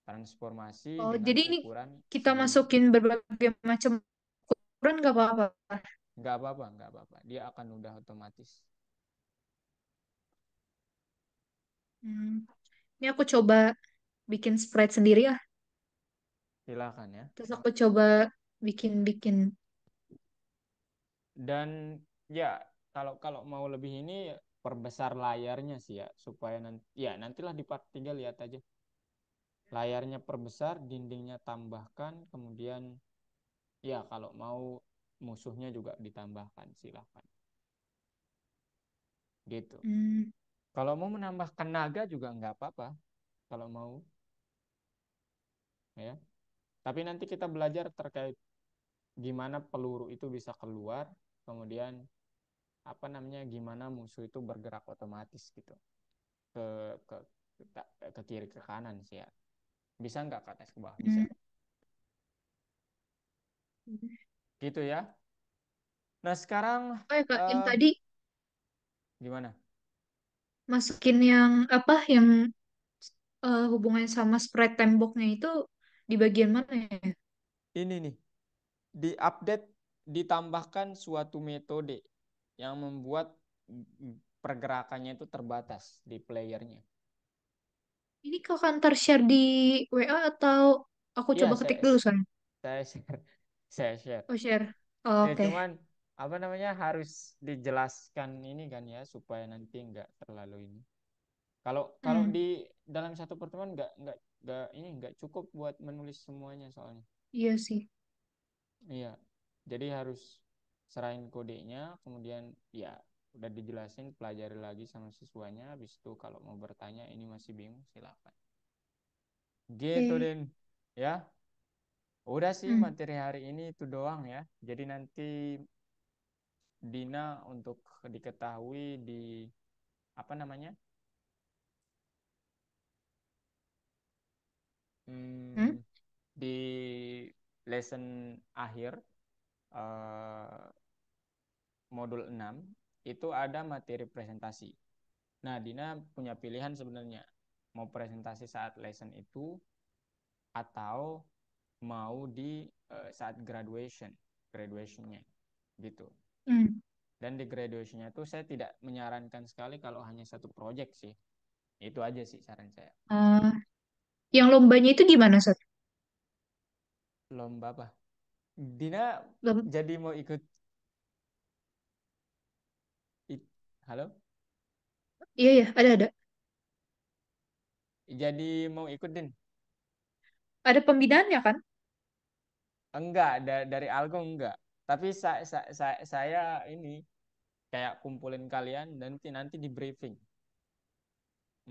Transformasi Oh, dengan jadi ini ukuran kita segini. masukin berbagai macam ukuran nggak apa-apa. Nggak apa-apa, nggak apa-apa. Dia akan udah otomatis. Hmm, ini aku coba bikin sprite sendiri ya. Silakan ya. Terus aku coba bikin-bikin. Dan ya, kalau kalau mau lebih ini, perbesar layarnya sih ya, supaya nanti ya nantilah di part 3 lihat aja. Layarnya perbesar, dindingnya tambahkan, kemudian ya kalau mau musuhnya juga ditambahkan, silakan. Gitu. Hmm, Kalau mau menambahkan naga juga nggak apa-apa. Kalau mau, ya. Tapi nanti kita belajar terkait gimana peluru itu bisa keluar. kemudian apa namanya gimana musuh itu bergerak otomatis gitu ke ke ke kiri ke kanan sih ya. Bisa nggak ke atas ke bawah? Bisa. Hmm. Gitu ya. Nah sekarang Oh ya Kak, yang eh tadi gimana? masukin yang apa yang hubungannya sama spray temboknya itu di bagian mana ya? Ini nih, di update ditambahkan suatu metode yang membuat pergerakannya itu terbatas di playernya. Ini Kakak ntar share di WA atau aku Iya, coba ketik dulu soalnya? saya share, saya share. Oh share. Oh, Ya oke. cuman apa namanya harus dijelaskan ini kan ya supaya nanti nggak terlalu ini. Kalau kalau Hmm, di dalam satu pertemuan nggak cukup buat menulis semuanya soalnya. iya sih. Iya, jadi harus serahin kodenya, kemudian ya udah dijelasin, pelajari lagi sama siswanya. Habis itu kalau mau bertanya ini masih bingung, silakan. Gitu, Oke. Den. Ya, udah sih Hmm. materi hari ini itu doang ya. Jadi nanti Dina untuk diketahui di apa namanya? Hmm? Hmm, di lesson akhir eh, modul 6 itu ada materi presentasi. Nah, Dina punya pilihan sebenarnya mau presentasi saat lesson itu atau mau di saat graduationnya gitu. Hmm. Dan di graduationnya itu saya tidak menyarankan sekali kalau hanya satu project sih. Itu aja sih saran saya. Ah, yang lombanya itu gimana, Sat? Lomba apa? Dina Lom- jadi mau ikut halo? Iya, iya, ada. Jadi mau ikut Din? Ada pembinaannya kan? Enggak, dari Algo enggak. Tapi saya ini kayak kumpulin kalian dan nanti nanti di briefing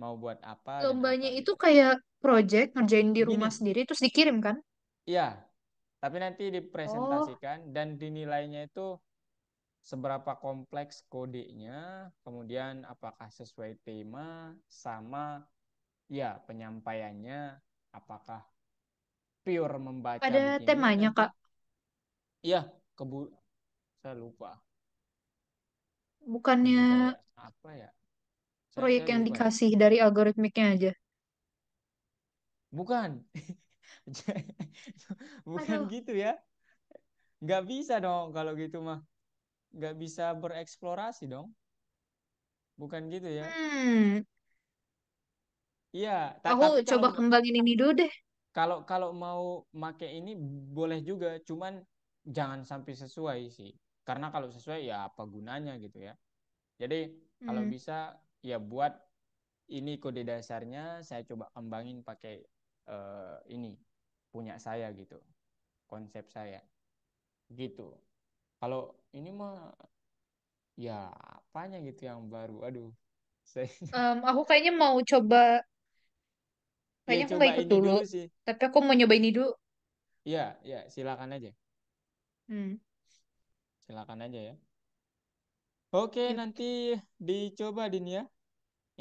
mau buat apa dan Lombanya apa itu gitu. kayak project ngerjain di rumah Gini, sendiri terus dikirim kan? iya, tapi nanti Oh, dipresentasikan dan dinilainya itu seberapa kompleks kodenya, kemudian apakah sesuai tema sama ya penyampaiannya, apakah pure membaca ada begini temanya, nanti. Kak. Iya, kebu saya lupa. Bukannya Kebudayaan apa ya? proyek Saya yang lupa ya. dikasih dari algoritmiknya aja. Bukan. Bukan Aduh. gitu ya. Nggak bisa dong kalau gitu mah. Nggak bisa bereksplorasi dong. Bukan gitu ya. Hmm, Iya, aku tapi kalau coba kembangin ini dulu deh. kalau kalau mau make ini boleh juga, cuman jangan sampai sesuai sih. Karena kalau sesuai ya apa gunanya gitu ya. Jadi kalau Hmm. bisa ya buat ini kode dasarnya saya coba kembangin pakai ini punya saya gitu, konsep saya gitu. Kalau ini mah ya apanya gitu yang baru. Aduh, saya Aku kayaknya mau coba, ya kayaknya aku coba nggak ikut ini dulu. dulu sih. Tapi aku mau nyoba ini dulu. Ya, ya silakan aja. Hmm. Silakan aja ya. Oke, Yuk. nanti dicoba Din ya.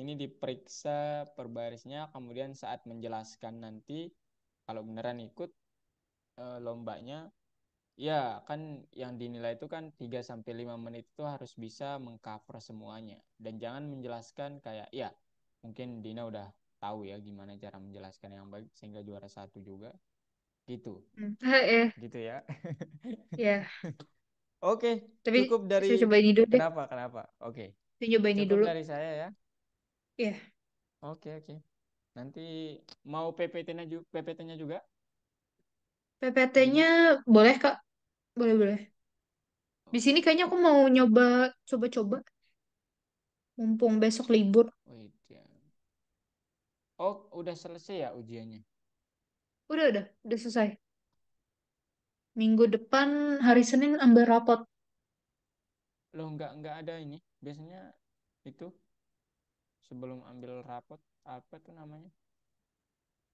Ini diperiksa per barisnya, kemudian saat menjelaskan nanti kalau beneran ikut lombanya, ya kan yang dinilai itu kan 3 sampai 5 menit itu harus bisa mengcover semuanya dan jangan menjelaskan kayak ya mungkin Dina udah tahu ya gimana cara menjelaskan yang baik sehingga juara satu juga gitu. Hmm. Gitu ya. Ya. Oke, Tapi cukup dari saya coba ini dulu deh. kenapa? Oke. Saya coba ini Cukup dulu. dari saya ya. Ya. Oke. Nanti mau PPT-nya juga, PPT-nya Dina. boleh, Kak. Boleh, boleh. Di sini Oke. kayaknya aku mau nyoba, coba-coba. Mumpung besok libur. Wait ya. Oh, udah selesai ya ujiannya? Udah selesai. Minggu depan, hari Senin ambil rapot Loh, nggak ada ini. Biasanya itu sebelum ambil rapot apa tuh namanya?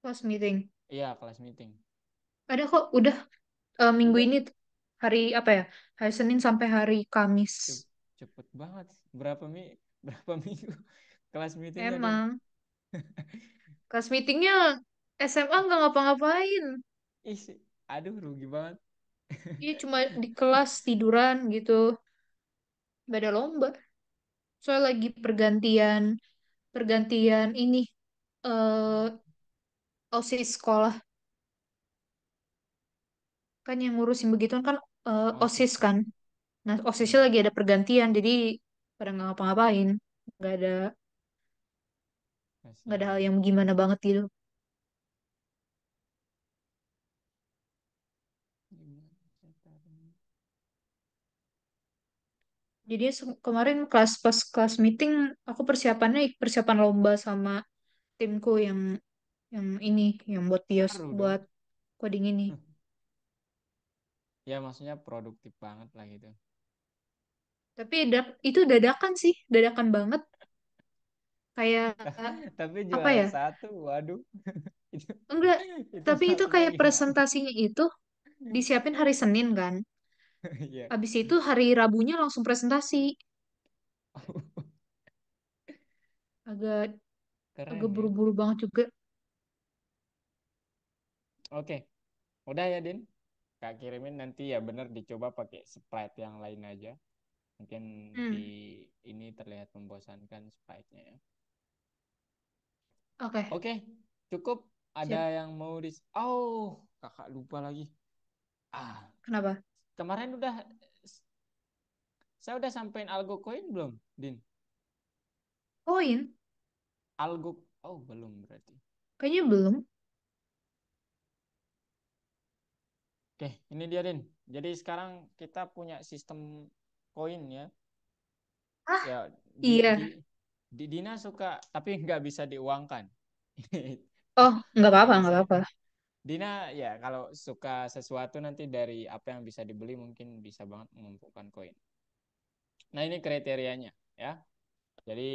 pas meeting. Iya, kelas meeting. Ada kok, udah minggu Udah. ini. Hari apa ya? Hari Senin sampai hari Kamis. Cepet banget. Berapa minggu kelas meetingnya, Din? Emang. Kelas meetingnya SMA nggak ngapa-ngapain. Ih, aduh rugi banget. Iya cuma di kelas tiduran gitu. Gak ada lomba. Soalnya lagi pergantian pergantian ini eh OSIS sekolah kan yang ngurusin begituan kan OSIS OSIS ya. kan. Nah OSISnya Hmm, lagi ada pergantian jadi pada nggak ngapa-ngapain. Nggak ada nggak ada hal kasihan. yang gimana banget gitu. Gimana caranya? Jadi kemarin pas kelas meeting aku persiapannya persiapan lomba sama timku yang ini yang buat bios Seru buat dong. coding ini. Ya maksudnya produktif banget lah gitu. Tapi itu dadakan sih, dadakan banget. Kayak Tapi apa juara ya? satu, waduh. Itu, Enggak, itu tapi itu maksudnya kayak gimana? presentasinya itu disiapin hari Senin kan. Iya. Habis itu hari Rabunya langsung presentasi. Agak agak Keren ya. buru-buru banget juga. Oke, udah ya Din. Kak kirimin nanti ya bener dicoba pakai sprite yang lain aja. Mungkin di Hmm, ini terlihat membosankan sprite-nya ya. oke, Oke, cukup. Ada siap. yang mau Oh, kakak lupa lagi. Ah, Kenapa? kemarin saya udah sampein algo coin belum, Din? Koin? Algo, oh belum berarti. Kayaknya belum. Oke, ini dia Din. Jadi sekarang kita punya sistem koin ya. Ah, Ya di iya. di di Dina suka tapi nggak bisa diuangkan. Oh, nggak Nggak apa-apa, nggak bisa. apa-apa. Dina ya kalau suka sesuatu nanti dari apa yang bisa dibeli mungkin bisa banget mengumpulkan koin. Nah ini kriterianya ya. Jadi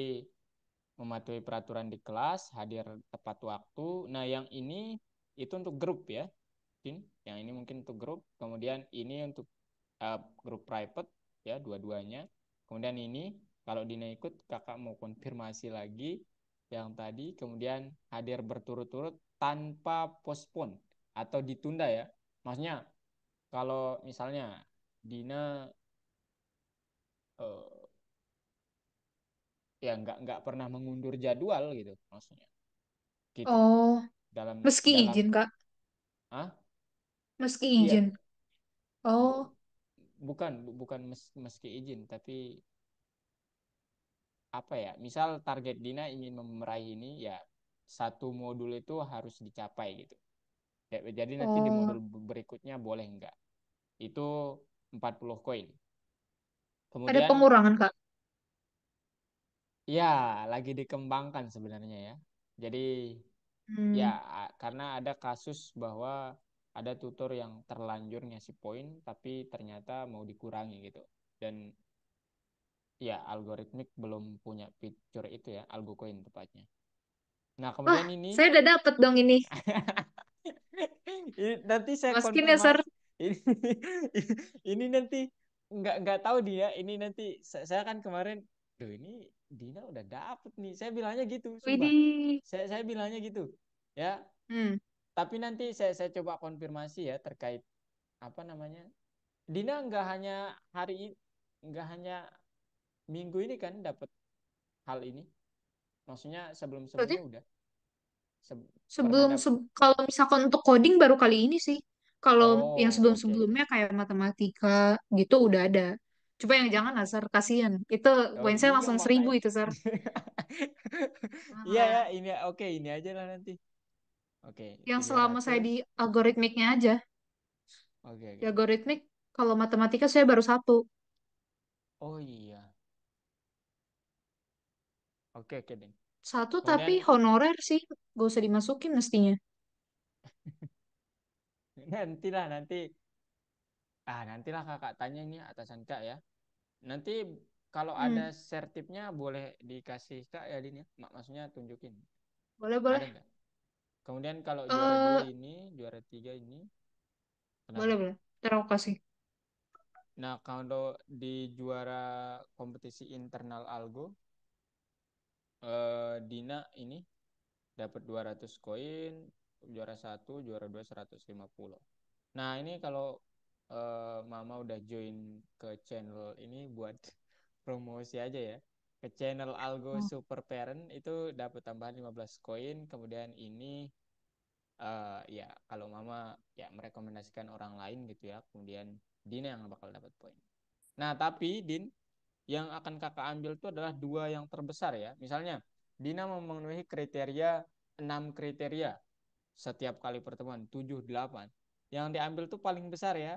mematuhi peraturan di kelas, hadir tepat waktu. Nah yang ini itu untuk grup ya. Mungkin yang ini mungkin untuk grup. Kemudian ini untuk grup private ya dua-duanya. Kemudian ini kalau Dina ikut kakak mau konfirmasi lagi yang tadi. Kemudian hadir berturut-turut tanpa postpone atau ditunda ya. Maksudnya kalau misalnya Dina eh, ya nggak pernah mengundur jadwal gitu maksudnya gitu Oh, dalam meski dalam izin, Kak. ah Meski iya izin. bu- Oh, bukan meski izin tapi apa ya misal target Dina ingin meraih ini ya satu modul itu harus dicapai gitu ya, jadi nanti di oh. modul berikutnya boleh enggak itu 40 koin Ada kemudian pengurangan, Kak. ya lagi dikembangkan sebenarnya ya jadi ya, Hmm. karena ada kasus bahwa ada tutor yang terlanjur ngasih poin, tapi ternyata mau dikurangi gitu. Dan ya, algoritmik belum punya fitur itu ya, algo coin tepatnya. Nah, Wah, kemudian ini, saya udah dapet dong ini. nanti saya Masukin ya, Sir. konfirmasi. Ini, ini nanti nggak tahu dia. Ini nanti saya kan kemarin, duh ini Dina udah dapet nih. Saya bilangnya gitu, sumpah. Widih. Saya bilangnya gitu, ya. Hmm. Tapi nanti saya coba konfirmasi ya terkait apa namanya. Dina nggak hanya minggu ini kan dapat hal ini. Maksudnya Berarti sebelum-sebelumnya udah pernah sebelum dapat. kalau misalkan untuk coding baru kali ini sih. Kalau yang Oh, oke oke. sebelum-sebelumnya kayak matematika gitu udah ada. Coba yang jangan lah, Sir. Kasian. Itu Oh poin saya iya langsung 1.000 makanya. itu, Sir. Iya ya Malah. ini oke ini aja lah nanti. Oke Yang tiga selama saya ratus di algoritmiknya aja. Oke Di oke. algoritmik, kalau matematika saya baru satu. Oh iya. Oke oke deh. Satu tapi Kemudian honorer sih. Gak usah dimasukin mestinya. nanti nantilah kakak tanya ini atasan kak ya. Nanti kalau ada Hmm. sertipnya boleh dikasih kak ya Din ya. Maksudnya tunjukin. Boleh, Ada boleh. nggak? Kemudian kalau juara dua Eh, ini, juara tiga ini, boleh, kenapa? boleh. Ntar aku kasih. Nah, kalau di juara kompetisi internal Algo, Dina ini dapat 200 koin, juara satu, juara dua 150. Nah, ini kalau Mama udah join ke channel ini buat promosi aja ya. Ke channel Algo Oh, Super Parent itu dapat tambahan 15 koin, kemudian ini ya kalau Mama ya merekomendasikan orang lain gitu ya, kemudian Dina yang bakal dapat poin. Nah, tapi Din, yang akan kakak ambil itu adalah dua yang terbesar ya. Misalnya, Dina memenuhi kriteria 6 kriteria setiap kali pertemuan, 7, 8. Yang diambil tuh paling besar ya.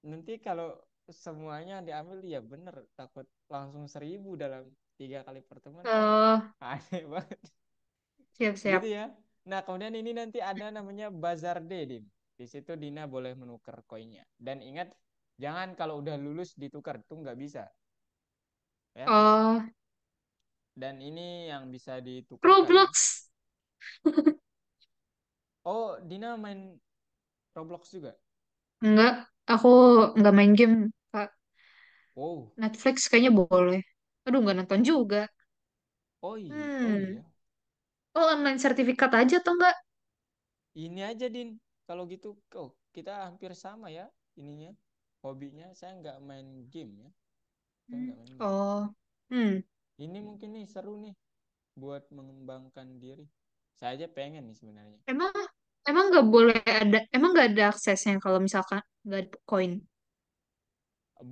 Nanti kalau semuanya diambil ya bener, takut langsung 1.000 dalam 3 kali pertemuan kan aneh banget. Gitu siap-siap. ya. Nah, kemudian ini nanti ada namanya Bazar Day, Din. Di situ Dina boleh menukar koinnya. Dan ingat, jangan kalau udah lulus ditukar, itu nggak bisa. Ya. Oh, Dan ini yang bisa ditukarkan ya. Roblox. Oh, Dina main Roblox juga? Enggak, aku nggak main game, Kak. Oh, Netflix kayaknya boleh. Aduh, nggak nonton juga. oh Hmm. iya. Oh, online sertifikat aja atau enggak? Ini aja, Din. Kalau gitu, oh, kita hampir sama ya ininya. Hobinya, saya nggak main game ya. Saya Hmm. nggak main game. Oh, hmm. Ini mungkin nih seru nih buat mengembangkan diri. Saya aja pengen nih sebenarnya. Emang emang nggak boleh ada, emang nggak ada aksesnya kalau misalkan nggak ada koin.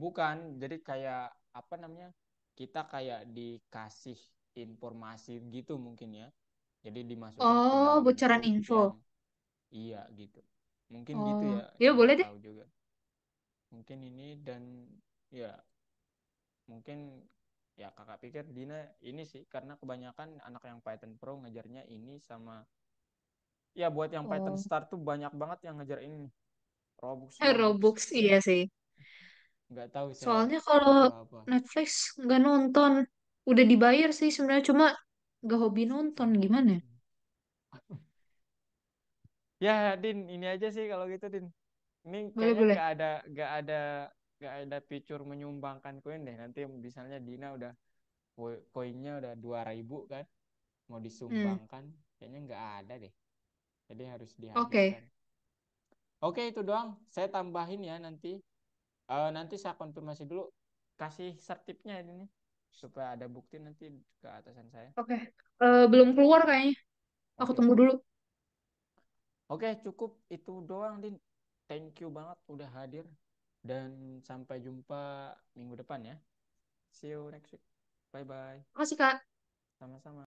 Bukan, jadi kayak apa namanya? Kita kayak dikasih informasi gitu mungkin ya. Jadi dimasukin ke Oh, dalam bocoran grup yang info. iya gitu. Mungkin gitu Oh, ya, ya saya boleh nggak deh. tahu juga. Mungkin ini dan ya mungkin ya kakak pikir Dina ini sih karena kebanyakan anak yang Python Pro ngajarnya ini sama ya buat yang Python Oh, Start tuh banyak banget yang ngajar ini nih. Robux Robux. Robux iya sih. Nggak tahu saya Soalnya kalau itu apa. Netflix nggak nonton, udah dibayar sih sebenarnya cuma nggak hobi nonton Oh. gimana? Ya, Din, ini aja sih kalau gitu, Din. Ini Boleh kayaknya boleh. nggak ada fitur menyumbangkan koin deh. Nanti misalnya Dina udah koinnya udah 2.000 kan, mau Hmm. disumbangkan, kayaknya nggak ada deh. Jadi harus Oke. dihabiskan. Oke, itu doang. Saya tambahin ya nanti. Nanti saya konfirmasi dulu. Kasih sertipnya ini supaya ada bukti nanti ke atasan saya. Oke. Belum keluar kayaknya. Aku Oke. tunggu dulu. Oke, cukup itu doang, Din. Thank you banget udah hadir. Dan sampai jumpa minggu depan ya. See you next week. Bye-bye. Makasih, Kak. Sama-sama.